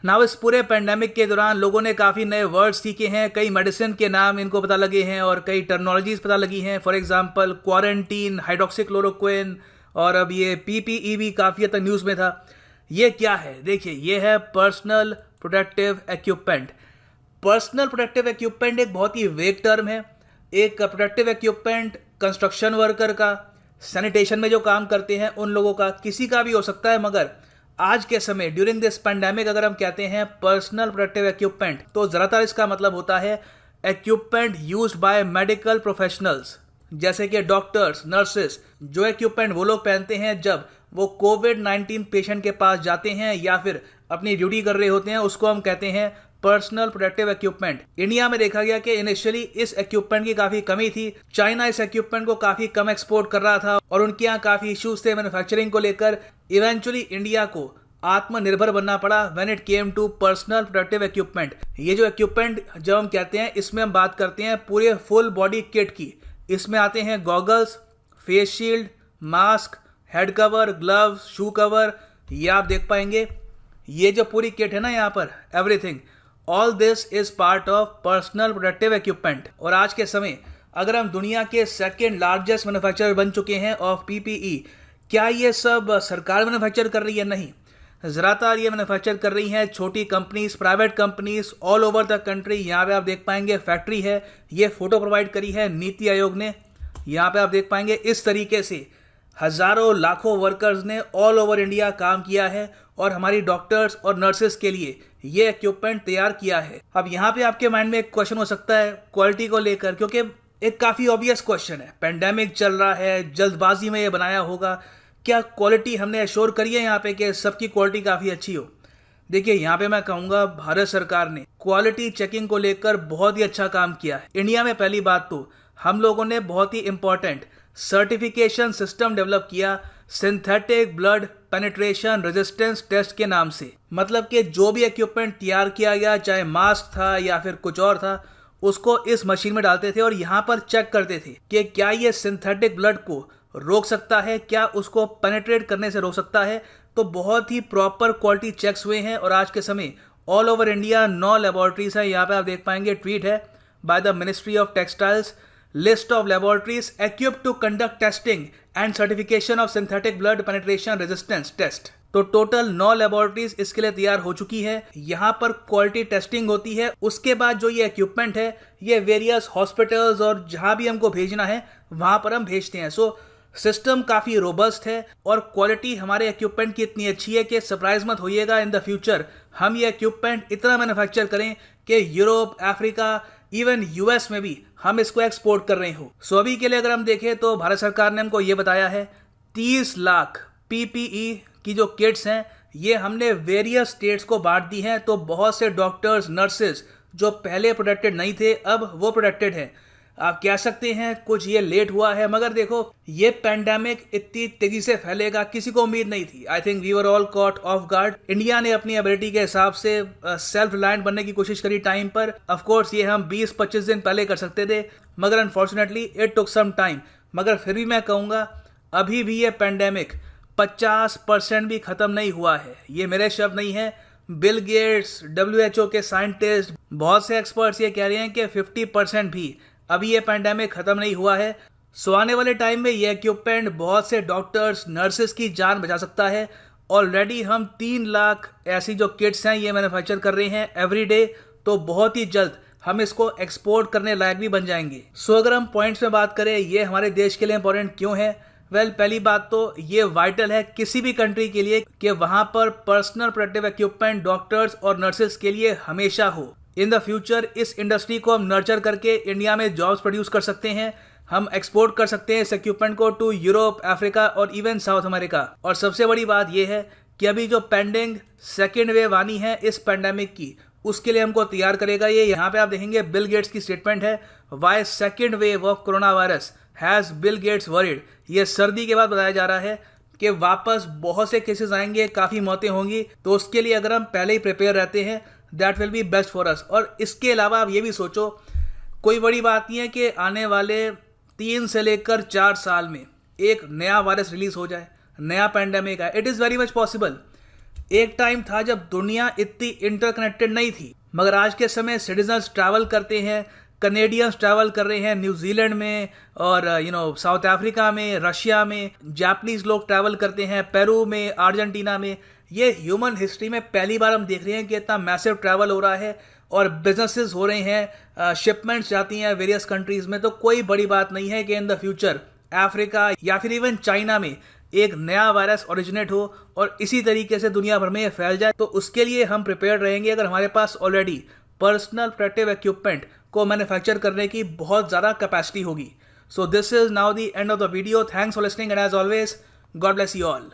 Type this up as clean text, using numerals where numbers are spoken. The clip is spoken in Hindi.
नाउ इस पूरे पेंडेमिक के दौरान लोगों ने काफ़ी नए वर्ड्स सीखे हैं, कई मेडिसिन के नाम इनको पता लगे हैं और कई टर्मिनोलॉजीज पता लगी हैं। फॉर एग्जांपल क्वारंटीन, हाइड्रोक्सीक्लोरोक्विन और अब ये पीपीई भी काफ़ी हद तक न्यूज़ में था। ये क्या है? देखिए, ये है personal protective equipment. Personal protective equipment एक बहुत ही वेग टर्म है। एक प्रोटेक्टिव इक्विपमेंट कंस्ट्रक्शन वर्कर का, सैनिटेशन में जो काम करते हैं उन लोगों का, किसी का भी हो सकता है, मगर आज के समय ड्यूरिंग दिस पैंडेमिक अगर हम कहते हैं पर्सनल प्रोटेक्टिव इक्विपमेंट तो ज़्यादातर इसका मतलब होता है equipment used by medical professionals, जैसे कि डॉक्टर्स, नर्सेस। जो इक्विपमेंट वो लोग पहनते हैं जब वो कोविड-19 पेशेंट के पास जाते हैं या फिर अपनी ड्यूटी कर रहे होते हैं, उसको हम कहते हैं पर्सनल प्रोटेक्टिव इक्विपमेंट। इंडिया में देखा गया कि इनिशियली इस इक्विपमेंट की काफी कमी थी। चाइना इस इक्विपमेंट को काफी कम एक्सपोर्ट कर रहा था और उनके यहाँ काफी इश्यूज थे मैन्युफैक्चरिंग को लेकर। इवेंचुअली इंडिया को आत्मनिर्भर बनना पड़ा when it came to personal protective equipment. ये जो इक्विपमेंट जब हम कहते हैं, इसमें हम बात करते हैं पूरे फुल बॉडी किट की। इसमें आते हैं goggles, face shield, mask, head cover, gloves, shoe cover. ये आप देख पाएंगे, ये जो पूरी किट है ना, यहाँ पर everything, all this is part of personal protective equipment. और आज के समय अगर हम दुनिया के सेकेंड लार्जेस्ट मैन्युफैक्चरर बन चुके हैं ऑफ पीपीई, क्या ये सब सरकार मैन्युफैक्चर कर रही है? नहीं, ज़्यादातर ये मैन्युफैक्चर कर रही हैं छोटी companies, private companies all over the country. यहाँ पे आप देख पाएंगे फैक्ट्री है, ये फोटो प्रोवाइड करी है नीति आयोग ने। यहाँ पे आप देख पाएंगे इस तरीके से हजारों लाखों वर्कर्स ने ऑल ओवर इंडिया काम किया है और हमारी डॉक्टर्स और नर्सेस के लिए ये इक्विपमेंट तैयार किया है। अब यहाँ पे आपके माइंड में एक क्वेश्चन हो सकता है क्वालिटी को लेकर, क्योंकि एक काफ़ी ऑब्वियस क्वेश्चन है। पेंडेमिक चल रहा है, जल्दबाजी में ये बनाया होगा, क्या क्वालिटी हमने एश्योर करी है यहाँ पे कि सबकी क्वालिटी काफ़ी अच्छी हो? देखिए, यहाँ पे मैं कहूँगा भारत सरकार ने क्वालिटी चेकिंग को लेकर बहुत ही अच्छा काम किया है। इंडिया में पहली बात तो हम लोगों ने बहुत ही इंपॉर्टेंट सर्टिफिकेशन सिस्टम डेवलप किया synthetic blood penetration resistance test के नाम से। मतलब कि जो भी इक्विपमेंट तैयार किया गया, चाहे मास्क था या फिर कुछ और था, उसको इस मशीन में डालते थे और यहाँ पर चेक करते थे कि क्या ये सिंथेटिक ब्लड को रोक सकता है, क्या उसको पेनिट्रेट करने से रोक सकता है। तो बहुत ही प्रॉपर क्वालिटी चेक्स हुए हैं और आज के समय ऑल ओवर इंडिया 9 लेबोरेटरीज है। यहाँ पे आप देख पाएंगे ट्वीट है by the ministry of textiles, list of laboratories equipped to conduct testing and certification of synthetic blood penetration resistance test. तो टोटल 9 लेबोरेटरीज इसके लिए तैयार हो चुकी है। यहाँ पर क्वालिटी टेस्टिंग होती है। उसके बाद जो ये इक्विपमेंट है ये वेरियस हॉस्पिटल्स और जहाँ भी हमको भेजना है वहाँ पर हम भेजते हैं। सो सिस्टम काफ़ी रोबस्ट है और क्वालिटी हमारे इक्विपमेंट की इतनी अच्छी है कि सरप्राइज मत होइएगा, इन द फ्यूचर हम ये इक्विपमेंट इतना मैन्युफैक्चर करें कि यूरोप, अफ्रीका, इवन यूएस में भी हम इसको एक्सपोर्ट कर रहे हो। सो अभी के लिए अगर हम देखें तो भारत सरकार ने हमको ये बताया है 30 लाख पीपीई की जो किट्स हैं ये हमने वेरियस स्टेट्स को बांट दी हैं। तो बहुत से डॉक्टर्स, नर्सेज जो पहले प्रोटेक्टेड नहीं थे अब वो प्रोटेक्टेड हैं। आप कह सकते हैं कुछ ये लेट हुआ है, मगर देखो ये पैंडेमिक इतनी तेजी से फैलेगा किसी को उम्मीद नहीं थी। I think we were all caught off guard. India ने अपनी एबिलिटी के हिसाब से सेल्फ रिलायंट बनने की कोशिश करी टाइम पर। ऑफ कोर्स ये हम 20-25 दिन पहले कर सकते थे, मगर unfortunately it took some time. मगर फिर भी मैं कहूँगा अभी भी ये पैंडेमिक 50% भी खत्म नहीं हुआ है। ये मेरे शब्द नहीं है, बिल गेट्स, WHO के साइंटिस्ट, बहुत से एक्सपर्ट्स ये कह रहे हैं कि 50% भी अभी ये पैंडेमिक खत्म नहीं हुआ है। सो आने वाले टाइम में ये इक्विपमेंट बहुत से डॉक्टर्स, नर्सेस की जान बचा सकता है। ऑलरेडी हम 3 लाख ऐसी जो किट्स हैं ये मैन्युफैक्चर कर रहे हैं एवरी डे। तो बहुत ही जल्द हम इसको एक्सपोर्ट करने लायक भी बन जाएंगे। सो अगर हम पॉइंट्स में बात करें ये हमारे देश के लिए इंपॉर्टेंट क्यों है, वेल पहली बात तो ये वाइटल है किसी भी कंट्री के लिए कि वहां पर पर्सनल प्रोटेक्टिव इक्विपमेंट डॉक्टर्स और नर्सेस के लिए हमेशा हो। इन द फ्यूचर इस इंडस्ट्री को हम नर्चर करके इंडिया में जॉब्स प्रोड्यूस कर सकते हैं। हम एक्सपोर्ट कर सकते हैं इस इक्विपमेंट को टू यूरोप, अफ्रीका और इवन साउथ अमेरिका। और सबसे बड़ी बात यह है कि अभी जो पेंडिंग सेकेंड वेव आनी है इस पेंडेमिक की, उसके लिए हमको तैयार करेगा ये। यहाँ पे आप देखेंगे बिल गेट्स की स्टेटमेंट है, why second wave of corona virus has Bill Gates worried. ये सर्दी के बाद बताया जा रहा है कि वापस बहुत से केसेस आएंगे, काफ़ी मौतें होंगी। तो उसके लिए अगर हम पहले ही प्रिपेयर रहते हैं that will be best for us. और इसके अलावा आप ये भी सोचो, कोई बड़ी बात नहीं है कि आने वाले 3 से लेकर 4 साल में एक नया वायरस रिलीज हो जाए, नया पैंडेमिक आए। It is very much possible. एक टाइम था जब दुनिया इतनी इंटरकनेक्टेड नहीं थी, मगर आज के समय सिटीजन्स ट्रैवल करते हैं, कनेडियंस ट्रैवल कर रहे हैं न्यूजीलैंड में और साउथ अफ्रीका में, रशिया में, जापानीज लोग ट्रैवल करते हैं पेरू में, अर्जेंटीना में। ये ह्यूमन हिस्ट्री में पहली बार हम देख रहे हैं कि इतना मैसिव ट्रैवल हो रहा है और बिजनेसेस हो रहे हैं, शिपमेंट्स जाती हैं वेरियस कंट्रीज में। तो कोई बड़ी बात नहीं है कि इन द फ्यूचर अफ्रीका या फिर इवन चाइना में एक नया वायरस ओरिजिनेट हो और इसी तरीके से दुनिया भर में ये फैल जाए। तो उसके लिए हम प्रिपेयर रहेंगे अगर हमारे पास ऑलरेडी पर्सनल प्रोटेक्टिव इक्विपमेंट को मैन्युफैक्चर करने की बहुत ज़्यादा कैपेसिटी होगी। So this is now the end of the video. Thanks for listening and as always, God bless you all.